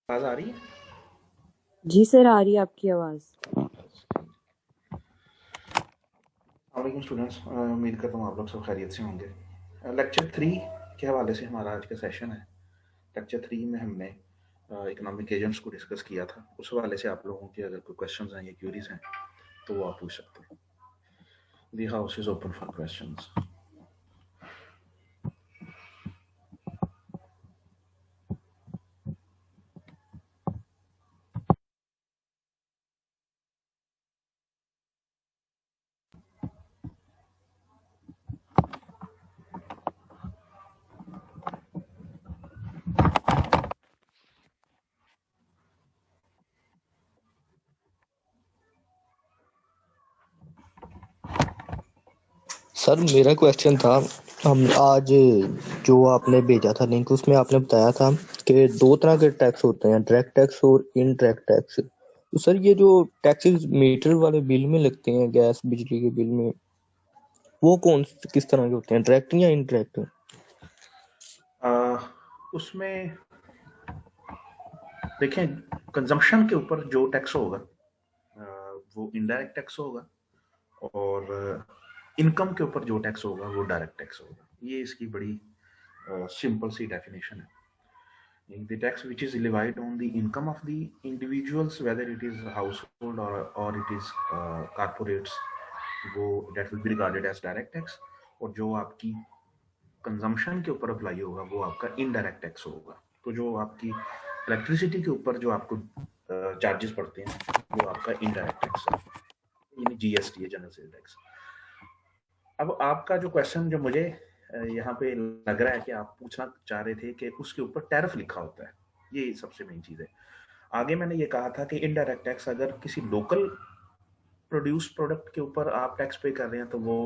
आवाज आ रही है? जी सर, आ रही है आपकी आवाज़। वालेकुम स्टूडेंट्स, उम्मीद करता हूँ आप लोग सब खैरियत से होंगे। लेक्चर 3 के हवाले से हमारा आज का सेशन है। लेक्चर 3 में हमने इकोनॉमिक एजेंट्स को डिस्कस किया था। उस हवाले से आप लोगों के अगर कोई क्वेश्चंस हैं या क्यूरीज हैं तो वो आप पूछ सकते हैं। The house is open for questions. Sir मेरा क्वेश्चन था, हम आज जो आपने भेजा था लिंक, उसमें आपने बताया था कि दो तरह के टैक्स होते हैं, डायरेक्ट टैक्स और इनडायरेक्ट टैक्स। तो सर ये जो टैक्सेस मीटर वाले बिल में लगते हैं, गैस बिजली के बिल में, वो किस तरह के होते हैं, डायरेक्ट या इनडायरेक्ट? उसमें देखें, कंजम्पशन के ऊपर जो टैक्स होगा वो इनडायरेक्ट टैक्स होगा, और इनकम के ऊपर जो टैक्स होगा वो डायरेक्ट टैक्स होगा। ये इसकी बड़ी सिंपल सी डेफिनेशन है। The tax which is levied on the income of the individuals, whether it is household or it is corporates, वो that will be regarded as direct tax। और जो आपकी कंजम्पशन के ऊपर अप्लाई होगा वो आपका इनडायरेक्ट टैक्स होगा। तो जो आपकी इलेक्ट्रिसिटी के ऊपर जो आपको चार्जेस पड़ते हैं वो आपका इनडायरेक्ट टैक्स है, यानी जीएसटी है, जनरल सेल टैक्स। अब आपका जो क्वेश्चन जो मुझे यहाँ पे लग रहा है कि आप पूछना चाह रहे थे कि उसके ऊपर टैरिफ लिखा होता है, ये सबसे मेन चीज है। आगे मैंने ये कहा था कि इनडायरेक्ट टैक्स अगर किसी लोकल प्रोड्यूस प्रोडक्ट के ऊपर आप टैक्स पे कर रहे हैं तो वो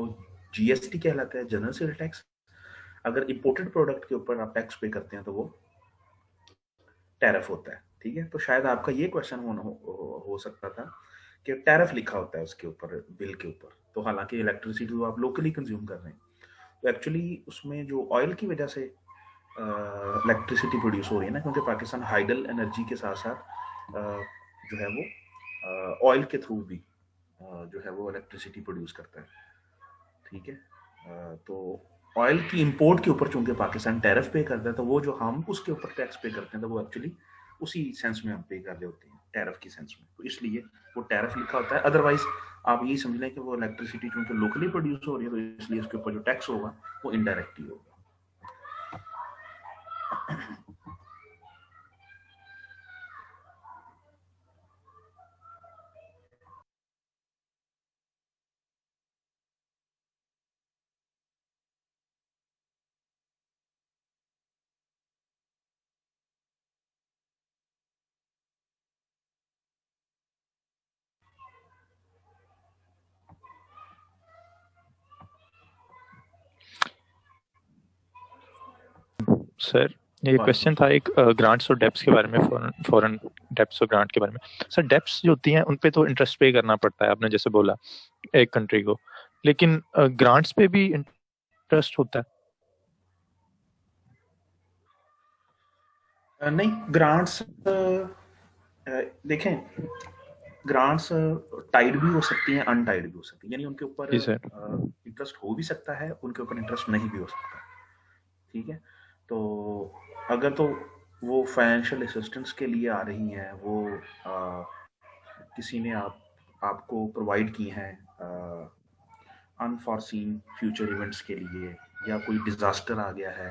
जीएसटी कहलाता है, जनरल सेल टैक्स। अगर इंपोर्टेड प्रोडक्ट के ऊपर आप टैक्स पे करते हैं तो वो टैरिफ होता है। ठीक है, तो शायद आपका ये क्वेश्चन हो सकता था कि टैरिफ लिखा होता है उसके ऊपर, बिल के ऊपर। तो हालांकि इलेक्ट्रिसिटी तो आप लोकली कंज्यूम कर रहे हैं, तो एक्चुअली उसमें जो ऑयल की वजह से इलेक्ट्रिसिटी प्रोड्यूस हो रही है ना, क्योंकि पाकिस्तान हाइडल एनर्जी के साथ साथ जो है वो ऑयल के थ्रू भी जो है वो इलेक्ट्रिसिटी प्रोड्यूस करता है। ठीक है, तो ऑयल की इंपोर्ट के ऊपर चूंकि पाकिस्तान टैरिफ पे करता है, तो वो जो हम उसके ऊपर टैक्स पे करते हैं तो वो एक्चुअली उसी सेंस में हम पे कर रहे होते हैं, टैरिफ की सेंस में। तो इसलिए वो टैरिफ लिखा होता है। अदरवाइज आप यही समझ लें कि वो इलेक्ट्रिसिटी चूंकि लोकली प्रोड्यूस हो रही है, तो इसलिए उसके ऊपर जो टैक्स होगा वो इनडायरेक्ट ही होगा। सर ये क्वेश्चन था एक ग्रांट्स और डेब्ट्स के बारे में, फॉरेन डेब्ट्स और ग्रांट के बारे में। सर डेब्ट्स जो होती हैं उन पे तो इंटरेस्ट पे करना पड़ता है, आपने जैसे बोला एक कंट्री को, लेकिन ग्रांट्स पे भी इंटरेस्ट होता है? नहीं, ग्रांट्स देखें, ग्रांट्स टाइड भी हो सकती हैं, अनटाइड भी हो सकती हैं, यानी उनके ऊपर जी सर। इंटरेस्ट हो भी सकता है, उनके ऊपर इंटरेस्ट नहीं भी हो सकता। ठीक है, तो अगर तो वो फाइनेंशियल असिस्टेंस के लिए आ रही हैं, वो किसी ने आपको प्रोवाइड की हैं अनफॉरसीन फ्यूचर इवेंट्स के लिए, या कोई डिजास्टर आ गया है,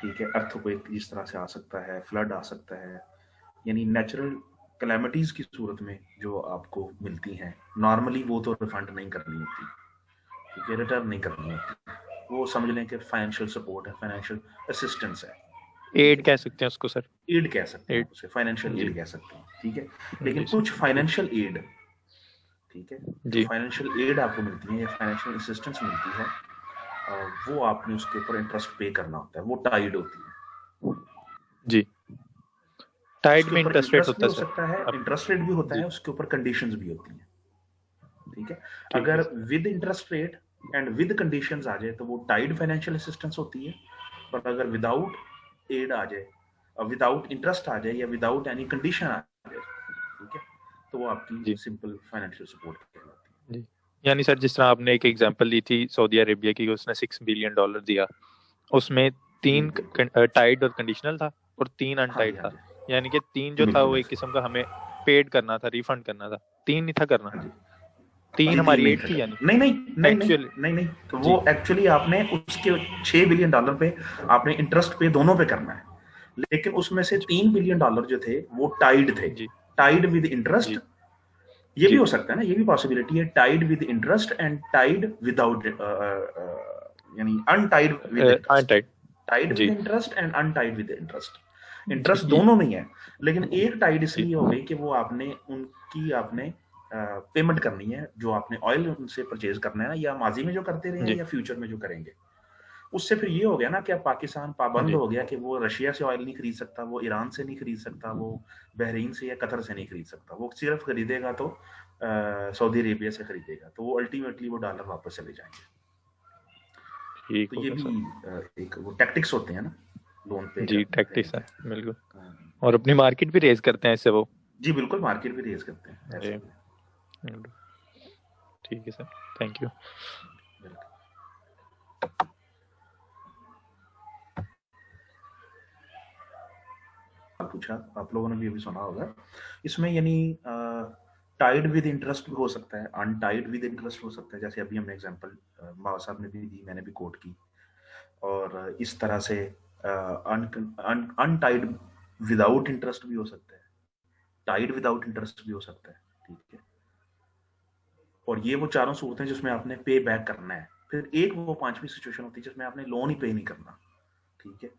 ठीक है, अर्थक्वेक जिस तरह से आ सकता है, फ्लड आ सकता है, यानी नेचुरल कैलेमिटीज की सूरत में जो आपको मिलती हैं, नॉर्मली वो तो रिफंड नहीं करनी होती, ठीक है, रिटर्न नहीं करनी होती। वो समझ लें कि फाइनेंशियल सपोर्ट है, फाइनेंशियल असिस्टेंस है, एड कह सकते हैं उसको सर, एड कह सकते हैं एड। उसे, फाइनेंशियल जी एड कह सकते हैं। ठीक है, लेकिन जी सर। कुछ फाइनेंशियल एड, ठीक है, जो जी फाइनेंशियल एड आपको मिलती है या फाइनेंशियल असिस्टेंस मिलती है, वो आपने उसके ऊपर इंटरेस्ट पे करना होता है, वो टाइड होती है। जी, टाइड उसके में ऊपर इंटरेस्ट रेट इंटरेस्ट भी होता है हो सर सकता है, अब। इंटरेस्ट रेट भी होता जी है, उसके ऊपर कंडीशंस भी होती हैं। ठीक है, ठीक है अगर sir. With interest rate and with conditions आ जाए तो वो टाइड फाइनेंशियल असिस्टेंस होती है। पर अगर विदाउट एड आ जाए, विदाउट इंटरेस्ट आ जाए या विदाउट एनी कंडीशन आ जाए, ठीक है, तो वो आपकी जी सिंपल फाइनेंशियल सपोर्ट कहलाती है। जी। यानी सर जिस तरह आपने एक एग्जांपल दी थी सऊदी अरेबिया की, उसने $6 बिलियन दिया, उसमें 3 टाइड और कंडीशनल था और 3 हाँ जी, अनटाइड हाँ था। जी, यानी कि 3 जो था बिल्कुल वो एक किस्म का हमें पेड करना था, रिफंड करना था, 3 नहीं था करना, हाँ जी 3 जी, हमारी नहीं एड था थी। करना, यानी नहीं नहीं नहीं नहीं एक्चुअली नहीं नहीं, तो जी वो एक्चुअली आपने उसके $6 बिलियन पे आपने इंटरेस्ट पे दोनों पे करना है, लेकिन उसमें से जी $3 बिलियन जो थे वो टाइड थे, जी टाइड विद इंटरेस्ट। जी ये भी जी हो सकता है ना, ये भी पॉसिबिलिटी है, tied with interest and tied without, यानी untied with interest, untied tied with जी interest and untied with interest. जी इंटरेस्ट दोनों में है, लेकिन एक टाइड जी इसलिए हो गई कि वो आपने उनकी आपने पेमेंट करनी है, जो आपने ऑयल उनसे परचेज करना है ना, या माजी में जो करते रहे हैं जी या फ्यूचर में जो करेंगे। उससे फिर ये हो गया ना कि अब पाकिस्तान पाबंद जी हो गया कि वो रशिया से ऑयल नहीं खरीद सकता, वो ईरान से नहीं खरीद सकता, वो बहरीन से या कतर से नहीं खरीद सकता, वो सिर्फ खरीदेगा तो सऊदी अरेबिया से खरीदेगा, तो वो अल्टीमेटली वो डॉलर वापस चले जाएंगे। ठीक तो हो ये गया भी सर। एक वो टैक्टिक्स होते हैं ना लोन पे जी करने टैक्टिक्स है के। बिल्कुल, हाँ, और अपनी मार्केट भी रेज करते हैं इससे वो। जी बिल्कुल, मार्केट भी रेज करते हैं ऐसे जी भी। ठीक है सर, थैंक यू। पूछा आप लोगों ने भी अभी सुना होगा, इसमें यानी टाइड विद इंटरेस्ट भी हो सकता है, अनटाइड विद इंटरेस्ट हो सकता है, जैसे अभी हमने एग्जांपल बाबा साहब ने भी दी, मैंने भी कोट की, और इस तरह से अनटाइड विदाउट इंटरेस्ट भी हो सकता है, टाइड विदाउट इंटरेस्ट भी हो सकता है, ठीक है। और ये वो चारों सूरतें जिसमें आपने पे बैक करना है। फिर एक वो पांचवी सिचुएशन होती है जिसमें आपने लोन ही पे नहीं करना, ठीक है।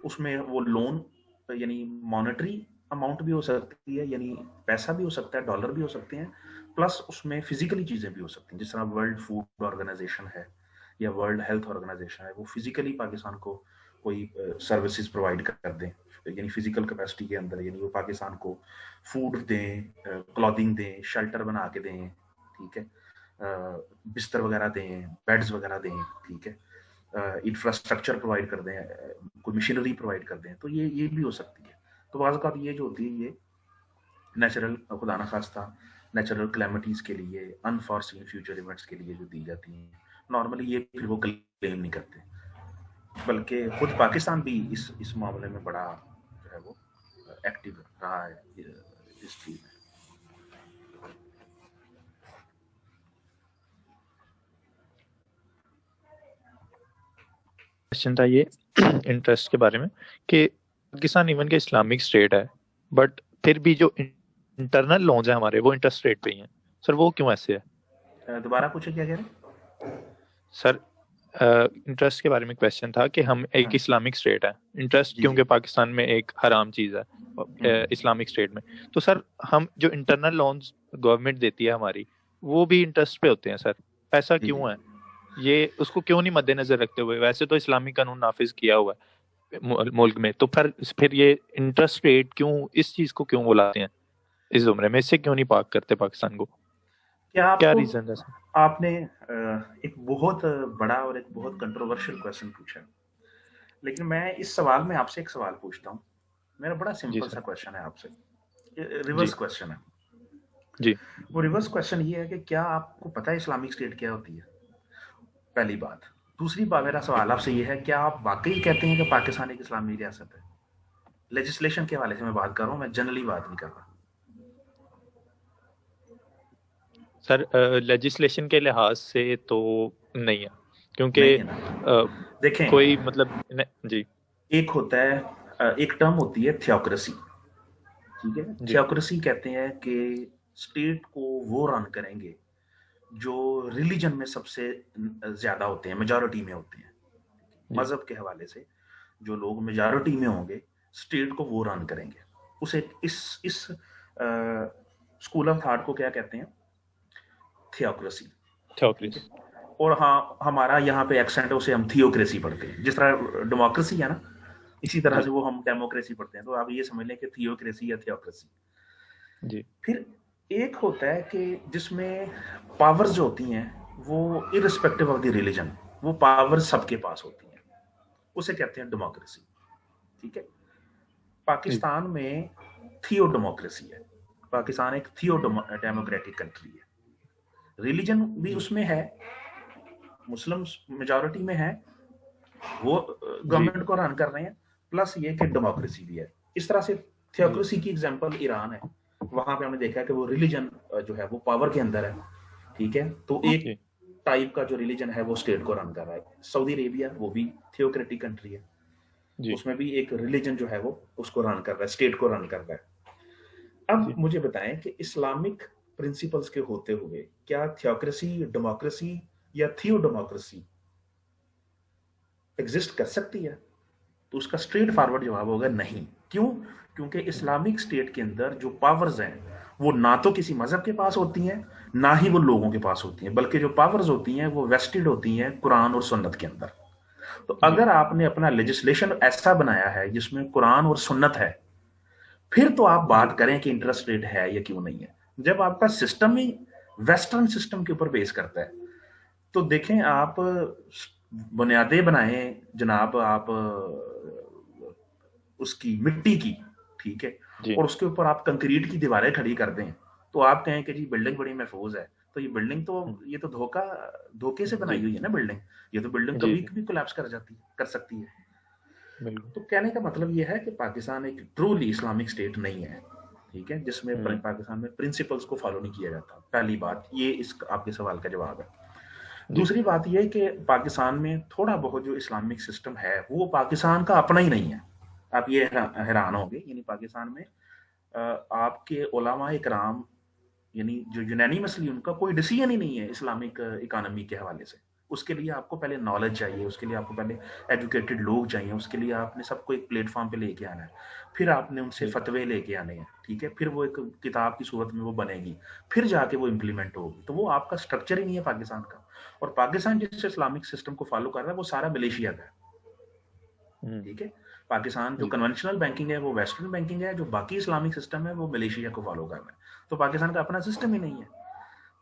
उसमें वो लोन यानी मॉनेटरी अमाउंट भी हो सकती है, यानी पैसा भी हो सकता है, डॉलर भी हो सकते हैं, प्लस उसमें फिजिकली चीजें भी हो सकती हैं, जिस तरह वर्ल्ड फूड ऑर्गेनाइजेशन है या वर्ल्ड हेल्थ ऑर्गेनाइजेशन है, वो फिजिकली पाकिस्तान को कोई सर्विसेज प्रोवाइड कर दें, यानी फिजिकल कैपेसिटी के अंदर, यानी वो पाकिस्तान को फूड दें, क्लॉथिंग दें, शेल्टर बना के दें, ठीक है, बिस्तर वगैरह दें, बेड्स वगैरह दें, ठीक है, इंफ्रास्ट्रक्चर प्रोवाइड कर दें, कोई मशीनरी प्रोवाइड कर दें, तो ये भी हो सकती है। तो बाज़ औक़ात ये जो होती है ये नेचुरल, खुदा ना खास्ता नेचुरल कैलेमिटीज़ के लिए, अनफॉर्सीन फ्यूचर इवेंट्स के लिए जो दी जाती हैं, नॉर्मली ये फिर वो क्लेम नहीं करते, बल्कि खुद पाकिस्तान भी इस मामले में बड़ा जो है वो एक्टिव रहा है इस चीज़ में। क्वेश्चन था ये इंटरेस्ट के बारे में कि पाकिस्तान इवन के इस्लामिक स्टेट है, बट फिर भी जो इंटरनल लोन्स हैं हमारे वो इंटरेस्ट रेट पे ही हैं सर, वो क्यों ऐसे है? दोबारा पूछे, क्या कह रहे हैं सर इंटरेस्ट के बारे में क्वेश्चन था कि हम एक हाँ। इस्लामिक स्टेट है, इंटरेस्ट जी, क्योंकि जी। पाकिस्तान में एक हराम चीज़ है इस्लामिक स्टेट में, तो सर हम जो इंटरनल लोन्स गवर्नमेंट देती है हमारी वो भी इंटरेस्ट पे होते हैं सर, ऐसा जी, क्यों जी। है? ये उसको क्यों नहीं मद्देनजर रखते हुए, वैसे तो इस्लामिक कानून नाफिज किया हुआ है मुल्क में, तो फिर ये इंटरेस्ट रेट क्यों, इस चीज को क्यों बुलाते हैं इस उम्र में, इससे क्यों नहीं पाक करते पाकिस्तान को? क्या क्या आपको रीजन है सर? आपने एक बहुत बड़ा और एक बहुत कंट्रोवर्शियल क्वेश्चन पूछा, लेकिन मैं इस सवाल में आपसे एक सवाल पूछता हूँ। मेरा बड़ा जी सिंपल सा सर। क्वेश्चन है आपसे, जी रिवर्स क्वेश्चन है। जी वो रिवर्स क्वेश्चन ये है कि क्या आपको पता है इस्लामिक स्टेट क्या होती है? पहली बात। दूसरी बात, मेरा सवाल आपसे ये है, क्या आप वाकई कहते हैं कि पाकिस्तान एक इस्लामी रियासत है? लेजिस्लेशन के हवाले से मैं बात कर रहा हूँ, मैं जनरली बात नहीं कर रहा। सर लेजिस्लेशन के लिहाज से तो नहीं है, क्योंकि नहीं है ना, देखें कोई मतलब जी एक होता है, एक टर्म होती है थियोक्रेसी, ठीक है। जी थियोक्रेसी कहते हैं कि स्टेट को वो रन करेंगे जो रिलीजन में सबसे ज्यादा होते हैं, मेजॉरिटी में होते हैं, जी मजहब के हवाले से जो लोग मेजॉरिटी में होंगे स्टेट को वो रन करेंगे। उसे इस स्कूल ऑफ थॉट को क्या कहते हैं? थियोक्रेसी, ठीक है। थियोक्रेसी। और हाँ, हमारा यहाँ पे एक्सेंट है, उसे हम थियोक्रेसी पढ़ते हैं, जिस तरह डेमोक्रेसी है ना, इसी तरह जी से वो हम डेमोक्रेसी पढ़ते हैं, तो आप ये समझ लें कि थियोक्रेसी या थियोक्रेसी। जी फिर एक होता है कि जिसमें पावर्स जो होती हैं वो इररिस्पेक्टिव ऑफ द रिलीजन, वो पावर सबके पास होती हैं, उसे कहते हैं डेमोक्रेसी, ठीक है। पाकिस्तान में थियो डेमोक्रेसी है। पाकिस्तान एक थियो डेमोक्रेटिक कंट्री है। रिलीजन भी उसमें है, मुस्लिम मेजॉरिटी में है, वो गवर्नमेंट को रन कर रहे हैं, प्लस ये कि डेमोक्रेसी भी है। इस तरह से थियोक्रेसी की एग्जांपल ईरान है, वहां पे हमने देखा कि वो रिलीजन जो है वो पावर के अंदर है, ठीक है। तो एक टाइप का जो रिलीजन है वो स्टेट को रन कर रहा है। सऊदी अरेबिया वो भी थियोक्रेटिक कंट्री है, उसमें भी एक रिलीजन जो है वो उसको रन कर रहा है, स्टेट को रन कर रहा है। अब मुझे बताएं कि इस्लामिक प्रिंसिपल्स के होते हुए क्या थियोक्रेसी, डेमोक्रेसी या थियो डेमोक्रेसी एग्जिस्ट कर सकती है? तो उसका स्ट्रेट फॉरवर्ड जवाब होगा नहीं। क्यों? क्योंकि इस्लामिक स्टेट के अंदर जो पावर्स हैं वो ना तो किसी मजहब के पास होती हैं, ना ही वो लोगों के पास होती हैं, बल्कि जो पावर्स होती हैं वो वेस्टेड होती हैं कुरान और सुन्नत के अंदर। तो अगर आपने अपना लेजिस्लेशन ऐसा बनाया है जिसमें कुरान और सुन्नत है, फिर तो आप बात करें कि इंटरेस्ट रेट है या क्यों नहीं है। जब आपका सिस्टम ही वेस्टर्न सिस्टम के ऊपर बेस करता है, तो देखें आप बुनियादें बनाएं जनाब, आप उसकी मिट्टी की, ठीक है, और उसके ऊपर आप कंक्रीट की दीवारें खड़ी कर दें, तो आप कहें कि जी बिल्डिंग बड़ी महफूज है, तो ये बिल्डिंग तो ये तो धोखे से बनाई हुई है ना बिल्डिंग, ये तो बिल्डिंग कभी भी कोलैप्स कर सकती है। तो कहने का मतलब ये है कि पाकिस्तान एक ट्रूली इस्लामिक स्टेट नहीं है, ठीक है, जिसमें पाकिस्तान में प्रिंसिपल्स को फॉलो नहीं किया जाता। पहली बात ये इस आपके सवाल का जवाब है। दूसरी बात यह कि पाकिस्तान में थोड़ा बहुत जो इस्लामिक सिस्टम है वो पाकिस्तान का अपना ही नहीं है। आप ये हैरान होंगे, यानी पाकिस्तान में आपके उलमा इकराम यानी जो यूनानी मसली उनका कोई डिसीजन ही नहीं है इस्लामिक इकोनॉमी के हवाले से। उसके लिए आपको पहले नॉलेज चाहिए, उसके लिए आपको पहले एजुकेटेड लोग चाहिए, उसके लिए आपने सबको एक प्लेटफॉर्म पे लेके आना है, फिर आपने उनसे फतवे लेके आने हैं, ठीक है, फिर वो एक किताब की सूरत में वो बनेगी, फिर जाके वो इम्प्लीमेंट होगी। तो वो आपका स्ट्रक्चर ही नहीं है पाकिस्तान का। और पाकिस्तान जिस इस्लामिक सिस्टम को फॉलो कर रहा है वो सारा मलेशिया का है, ठीक है। पाकिस्तान जो कन्वेंशनल बैंकिंग है वो वेस्टर्न बैंकिंग है, जो बाकी इस्लामिक सिस्टम है वो मलेशिया को फॉलो कर रहा है। तो पाकिस्तान का अपना सिस्टम ही नहीं है।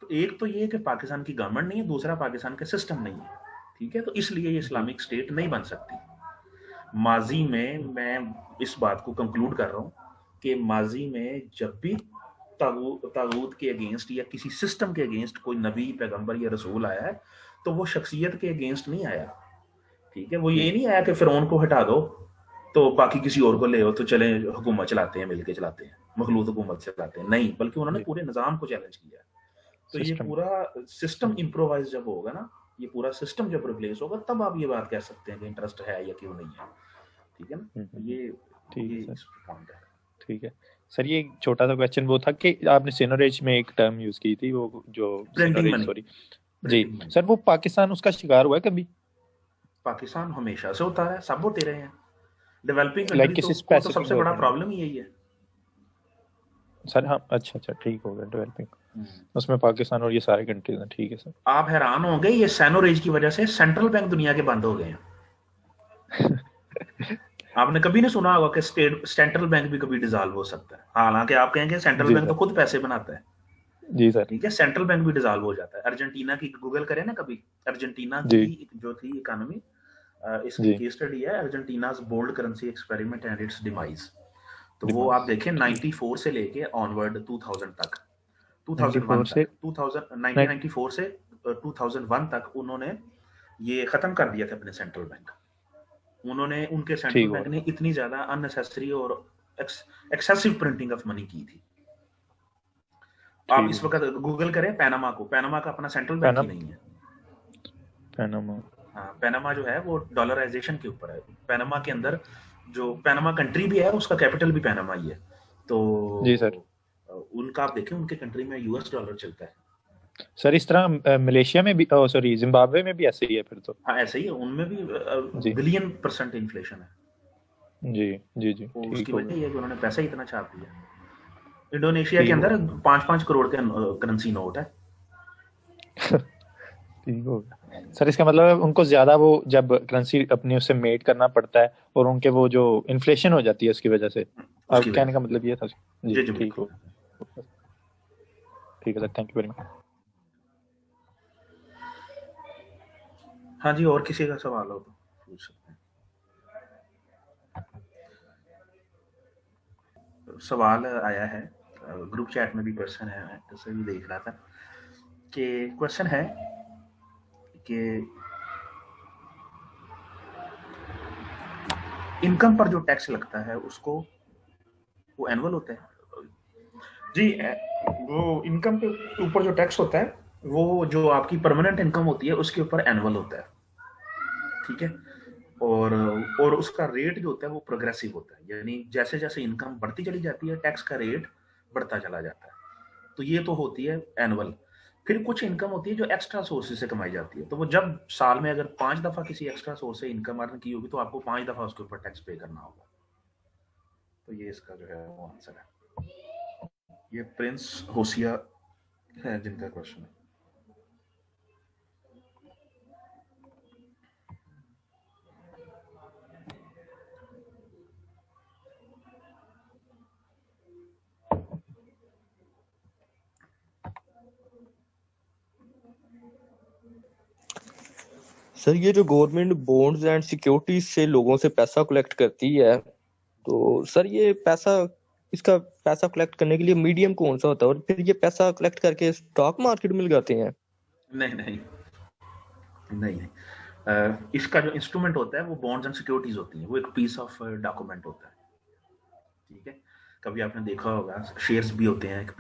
तो एक तो ये कि पाकिस्तान की गवर्नमेंट नहीं है, दूसरा पाकिस्तान का सिस्टम नहीं है, ठीक है। तो इसलिए ये इस्लामिक स्टेट नहीं बन सकती। माजी में मैं इस बात को कंक्लूड कर रहा हूँ कि माजी में जब भी तागूत के अगेंस्ट या किसी सिस्टम के अगेंस्ट कोई नबी, पैगंबर या रसूल आया है, तो वो शख्सियत के अगेंस्ट नहीं आया, ठीक है। वो ये नहीं आया कि फिरौन को हटा दो तो बाकी किसी और को ले हो तो चले हुकूमत चलाते हैं, मिलके चलाते हैं, मखलूत हुकूमत चलाते हैं, नहीं, बल्कि उन्होंने पूरे निज़ाम को चैलेंज किया। तो ये पूरा सिस्टम इम्प्रोवाइज जब होगा ना, ये पूरा सिस्टम जब रिप्लेस होगा, तब आप ये बात कह सकते हैं कि इंटरेस्ट है या क्यों नहीं है, ठीक है ना। ये पॉइंट है। ठीक है सर, ये छोटा सा क्वेश्चन वो था कि आपने सीनोरेज में एक टर्म यूज की थी, वो जो प्रिंटिंग, सॉरी जी सर, वो पाकिस्तान उसका शिकार हुआ है कभी? पाकिस्तान हमेशा से होता है, सब होते रहे हैं। डेवलपिंग कंट्री तो सबसे बड़ा प्रॉब्लम ही यही है सर। हाँ अच्छा ठीक हो गया, डेवलपिंग उसमें पाकिस्तान और ये सारे कंट्रीज हैं, ठीक है सर। आप हैरान होंगे, ये सैनोरेज की वजह से सेंट्रल बैंक दुनिया के बंद हो गए हैं। आपने कभी नहीं सुना होगा कि सेंट्रल बैंक भी कभी डिसॉल्व हो सकता है। हालांकि आप कहेंगे सेंट्रल बैंक तो खुद पैसे बनाता है, जी सर, ठीक है, सेंट्रल बैंक भी डिसॉल्व हो जाता है। अर्जेंटीना की गूगल करें ना कभी, अर्जेंटीना की जो थी इकोनॉमी, इसकी केस स्टडी है Argentina's bold currency experiment and its demise. तो वो आप देखें 94 से लेके ऑनवर्ड 2000 तक, 1994 से 2001 तक उन्होंने ये खत्म कर दिया था अपने सेंट्रल बैंक। उन्होंने, उनके सेंट्रल बैंक ने इतनी ज्यादा अननेसेसरी और एक्सेसिव प्रिंटिंग ऑफ मनी की थी। आप इस वक्त गूगल करें पैनामा को, पैनामा का अपना सेंट्रल बैंक ही नहीं है। पैनामा, हाँ, पैनामा जो है वो डॉलराइजेशन के ऊपर है। पैनामा के अंदर जो पैनामा कंट्री भी है उसका कैपिटल भी पैनामा ही है। तो जी सर, उनका आप देखें, उनके कंट्री में यूएस डॉलर चलता है सर। इस तरह मलेशिया में भी, सॉरी जिम्बाब्वे में भी ऐसे ही है फिर तो? हाँ ऐसे ही है, उनमें भी बिलियन% इन्फ्लेशन है। जी उसकी वजह ये है कि उन्होंने पैसा ही इतना छाप दिया। इंडोनेशिया के अंदर 5-5 करोड़ के करेंसी नोट है। ठीक हो गया सर। इसका मतलब उनको ज्यादा वो जब करेंसी अपनी उससे मेट करना पड़ता है और उनके वो जो इन्फ्लेशन हो जाती है उसकी वजह से। अब कहने का मतलब ये था जी। ठीक हो, ठीक है sir, thank you very much. हाँ जी, और किसी का सवाल हो तो पूछ सकते हैं। सवाल आया है, ग्रुप चैट में भी क्वेश्चन है, मैं जैसे भी देख रहा था कि क्वेश्चन है कि इनकम पर जो टैक्स लगता है उसको वो एनुअल होता है जी। वो इनकम के ऊपर जो टैक्स होता है वो जो आपकी परमानेंट इनकम होती है उसके ऊपर एनुअल होता है, ठीक है। और उसका रेट जो होता है वो प्रोग्रेसिव होता है, यानी जैसे जैसे इनकम बढ़ती चली जाती है टैक्स का रेट बढ़ता चला जाता है। तो ये तो होती है एनुअल। फिर कुछ इनकम होती है जो एक्स्ट्रा सोर्सेज से कमाई जाती है, तो वो जब साल में अगर 5 दफा किसी एक्स्ट्रा सोर्स से इनकम अर्न की होगी तो आपको 5 दफा उसके ऊपर टैक्स पे करना होगा। तो ये इसका जो है वो आंसर है। ये प्रिंस होशिया है जिनका क्वेश्चन है। सर ये जो गवर्नमेंट बॉन्ड्स एंड सिक्योरिटीज से लोगों से पैसा कलेक्ट करती है, तो सर ये पैसा, इसका पैसा कलेक्ट करने के लिए मीडियम कौन सा होता है, और फिर ये पैसा कलेक्ट करके स्टॉक मार्केट में लगाते हैं? नहीं नहीं नहीं नहीं, इसका जो इंस्ट्रूमेंट होता है वो बॉन्ड्स एंड सिक्योरिटीज होती है, वो एक पीस ऑफ डॉक्यूमेंट होता है, ठीक है। कभी आपने देखा होगा शेयर्स भी होते हैं, एक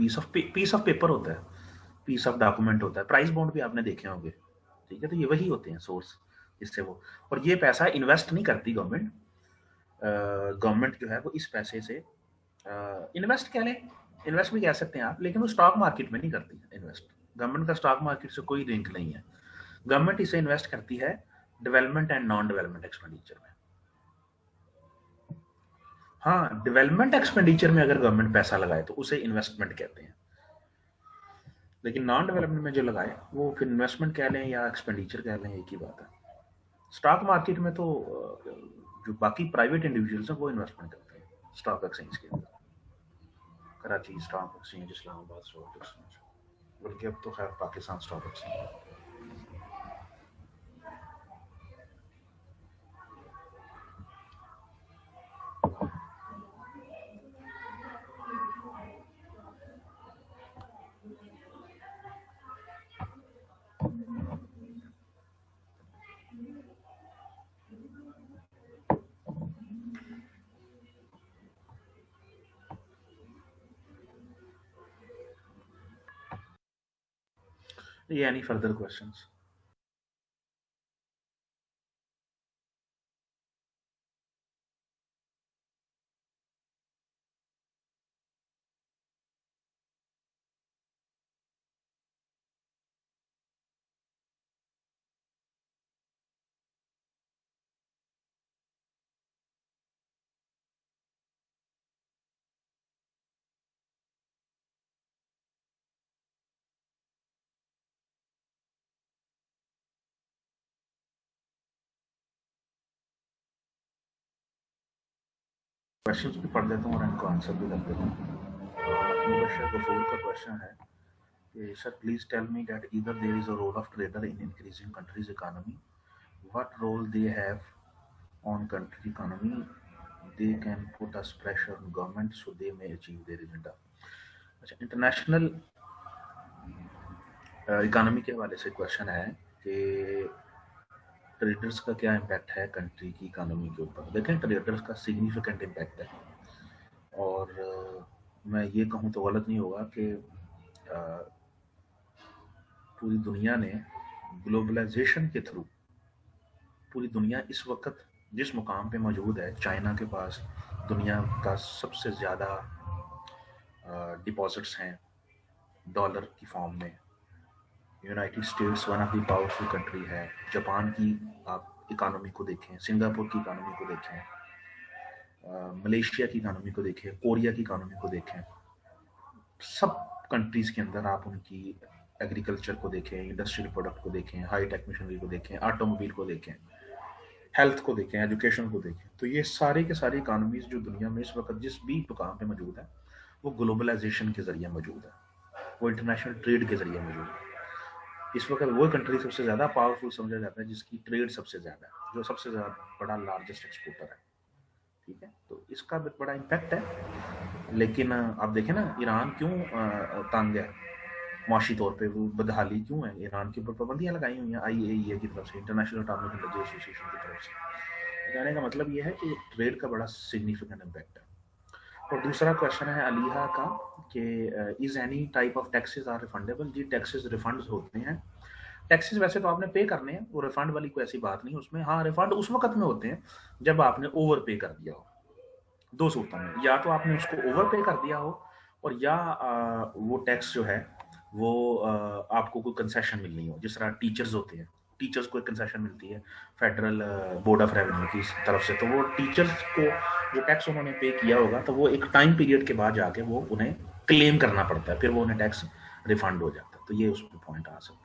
पीस ऑफ पेपर होता है, पीस ऑफ डॉक्यूमेंट होता है। प्राइस बॉन्ड भी आपने देखे होंगे, ठीक है। तो ये वही होते हैं सोर्स इससे वो, और ये पैसा इन्वेस्ट नहीं करती गवर्नमेंट। गवर्नमेंट जो है वो इस पैसे से इन्वेस्ट कह लें, इन्वेस्ट भी कह सकते हैं आप, लेकिन वो स्टॉक मार्केट में नहीं करती है इन्वेस्ट। गवर्नमेंट का स्टॉक मार्केट से कोई लिंक नहीं है। गवर्नमेंट इसे इन्वेस्ट करती है development and non development expenditure में। हाँ, डेवलपमेंट एक्सपेंडिचर में अगर गवर्नमेंट पैसा लगाए तो उसे इन्वेस्टमेंट कहते हैं, लेकिन नॉन डेवलपमेंट में जो लगाए वो फिर इन्वेस्टमेंट कह लें या एक्सपेंडिचर कह लें, एक ही बात है। स्टॉक मार्केट में तो जो बाकी प्राइवेट इंडिविजुअल्स हैं वो इन्वेस्टमेंट करते हैं स्टॉक एक्सचेंज के अंदर, Karachi stock exchange, Islamabad stock exchange, बल्कि अब तो खैर Pakistan stock exchange. Any further questions? Questions भी पढ़ देता हूँ और इनको आंसर भी कर देता हूँ। मुबशर गफूर का क्वेश्चन है कि sir please tell me that either there is a role of trader in increasing countries economy, what role they have on country economy, they can put us pressure on government so they may achieve their agenda. अच्छा, international economy के हवाले से question है कि traders का क्या impact है country की इकोनॉमी के ऊपर। देखें, ट्रेडर्स का सिग्निफिकेंट इम्पैक्ट है, और मैं ये कहूँ तो गलत नहीं होगा कि पूरी दुनिया ने ग्लोबलाइजेशन के थ्रू, पूरी दुनिया इस वक्त जिस मुकाम पे मौजूद है, चाइना के पास दुनिया का सबसे ज़्यादा डिपॉजिट्स हैं डॉलर की फॉर्म में, United states one of the powerful country है, जापान की आप इकोनॉमी को देखें, सिंगापुर की इकोनॉमी को देखें, मलेशिया की इकोनॉमी को देखें, कोरिया की इकोनॉमी को देखें, सब कंट्रीज़ के अंदर आप उनकी एग्रीकल्चर को देखें, इंडस्ट्रियल प्रोडक्ट को देखें, हाई टेक मशीनरी को देखें, ऑटोमोबाइल को देखें, हेल्थ को देखें, एजुकेशन को देखें, तो ये सारे के सारे इकोनॉमीज जो दुनिया में इस वक्त जिस भी मुकाम पे मौजूद है वो ग्लोबलाइजेशन के जरिए मौजूद है, वो इंटरनेशनल ट्रेड के जरिए मौजूद है। इस वक्त वो कंट्री सबसे ज़्यादा पावरफुल समझा जाता है जिसकी ट्रेड सबसे ज़्यादा है, जो सबसे ज़्यादा बड़ा लार्जेस्ट एक्सपोर्टर है, ठीक है। तो इसका बड़ा इम्पैक्ट है लेकिन आप देखें ना ईरान क्यों तंग है माशी तौर पे, वो बदहाली क्यों है, ईरान के ऊपर पाबंदियां लगाई हुई हैं IAEA की तरफ से, इंटरनेशनल एटॉमिक एनर्जी एसोसिएशन की तरफ से। कहने का मतलब ये है कि ट्रेड का बड़ा सिग्निफिकेंट इम्पैक्ट है। और दूसरा क्वेश्चन है अलीहा का कि is any type of taxes are refundable. जी टैक्सेस रिफंड होते हैं। टैक्सेस वैसे तो आपने पे करने हैं, वो रिफंड वाली कोई ऐसी बात नहीं उसमें। हाँ रिफंड उस वक्त में होते हैं जब आपने ओवर पे कर दिया हो। दो सूरतों में, या तो आपने उसको ओवर पे कर दिया हो और या वो टैक्स जो है वो आपको कोई कंसेशन मिलनी हो। जिस तरह टीचर्स होते हैं, टीचर्स को एक कंसेशन मिलती है फेडरल बोर्ड ऑफ रेवेन्यू की तरफ से, तो वो टीचर्स को जो टैक्स उन्होंने पे किया होगा तो वो एक टाइम पीरियड के बाद जाके वो उन्हें क्लेम करना पड़ता है, फिर वो उन्हें टैक्स रिफंड हो जाता है। तो ये उसमें पॉइंट आ सकता है।